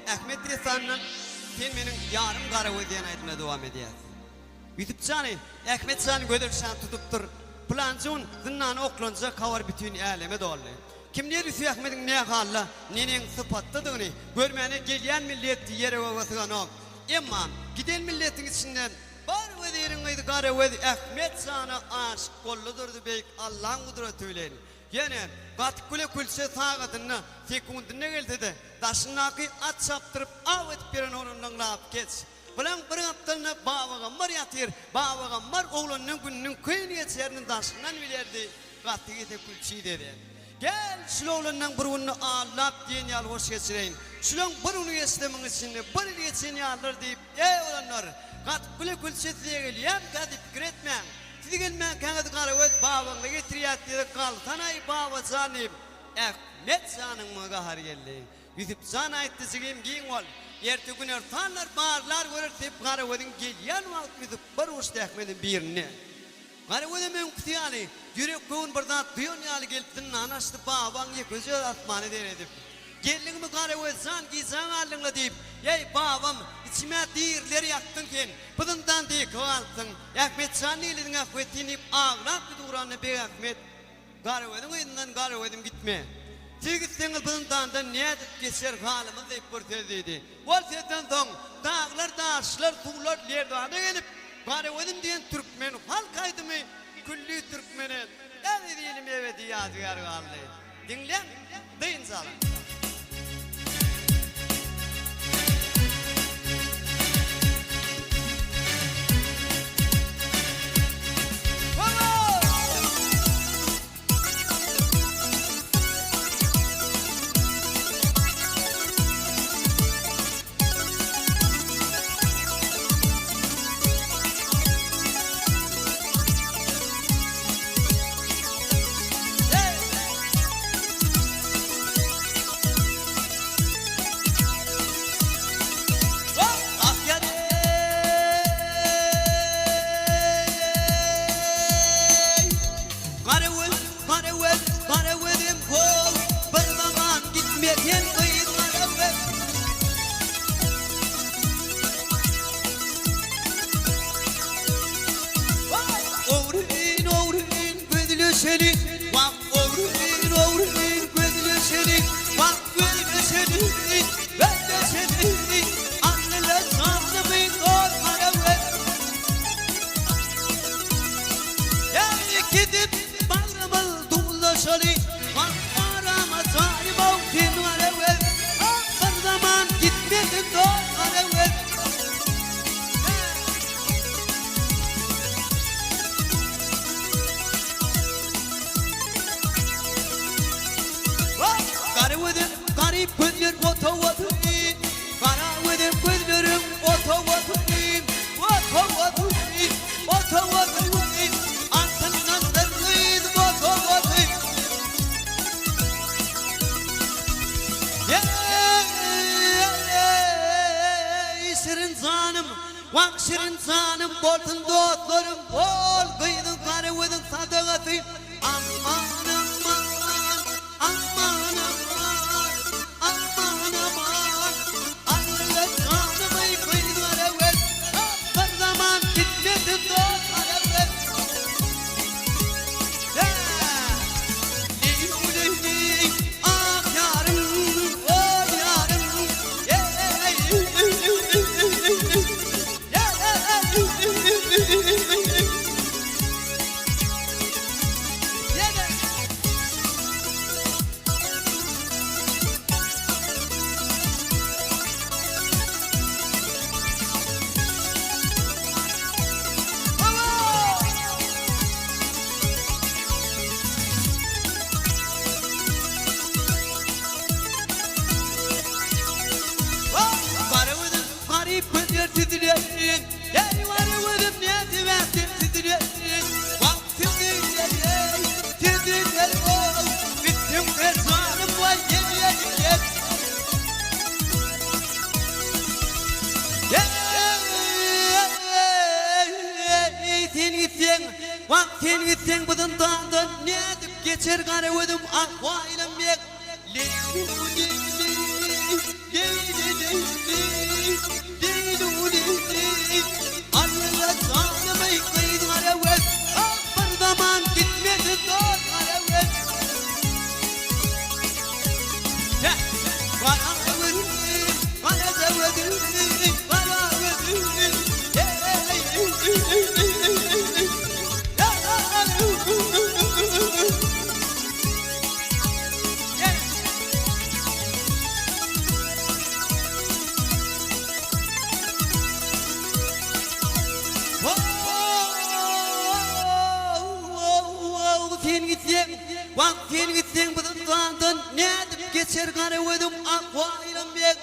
Ahmet Resan'dan sen menin yarım Karaoğlu diyen aydına devam ediyaz. Yutip canı Ahmet Resan'ın gödürşen tutup dur. Plancun zınnanı oklanca kavar bütün aleme doğru. Kimler üstü Ahmet'in ne halla, nenin sıfattıdığını görmeyene gelen millet yere babasıgan o. Emma giden milletin içinden var ve derin aydı Karaoğlu Ahmet Resan'a aşık koludurdu beyik Allah'ın kudretüyle. Yani batık külse sağatını sekundine geldi de daşınaki at çaptırıp avet biren onunla laf geç. Bilen bir haftalına bağığa mar yatır, bağığa mar oğlanın gününün kıyını geçerinin daşından bilerdi. Gatı gide külçeyi dedi. Gel şu oğlanın burununu ağlap diyen yal hoş geçireyim. Şulan burunu geçtiğimin içinde bir geçeni alır deyip ey olanlar gatı külse size geliyem gadi fikir etmeyin. Sizi gelmeyen kanıtı Karaoğlu bağımda getiriyat dedi kal. Tanay bağımda zanayım. Ahmet zanın mıga har geldi. Yüzüp zan ayıttı sigim giyin ol. Erti günler tanlar bağırlar görür tep Karaoğlu'nun geliyen vakit yüzüp bir uçtu Ahmet'in birine. Karaoğlu men kutiyali. Yürek kövün birden duyon yali gelip dinin anaştı bağıban ye gözü atmanı der edip. Geldin mi Karaoğlu zan ki zan alınla deyip. Yey bağım içime dirleri yaktın ken. Bıdından deyik altın. Ahmet Resan neylidin Ahmet'inip ağrap bir duranı be Ahmet. Karaoğlu'nun elinden Karaoğlu'm gitme. Siz gitseniz bıdından da ne edip geçer halımız deyip bırtediydi. Ol setten son dağlar, taşlar, tuğlar, lerdoğana gelip Karaoğlu'm diyen Türkmen halkaydı mı? Küllü Türkmen'e. Yani diyelim evet yadigar kaldı. Dinleyen deyin sağlam. Seni vak oğru'nun gözlü seni vak gözlü seni ben de seni anneler sandım ol Karaoğlu yani gidip bağrımı dolaşalı vak arama zalim olsun Karaoğlu bir zaman gitmedin ol Karaoğlu garip gözler otovatı Karaoğlu'm gözlerim otovatı altından dırlıydı otovatı şirin zanım vak şirin zanım boltun dostlarım bol kıydın Karaoğlu'nun sadakatı aman Vaktin gitsen budundan ne edip geçer Karaoğlu'm ahvalım yek. giyin gitsen bu dağdan ne edip geçer kara ödüm akva ilan bek.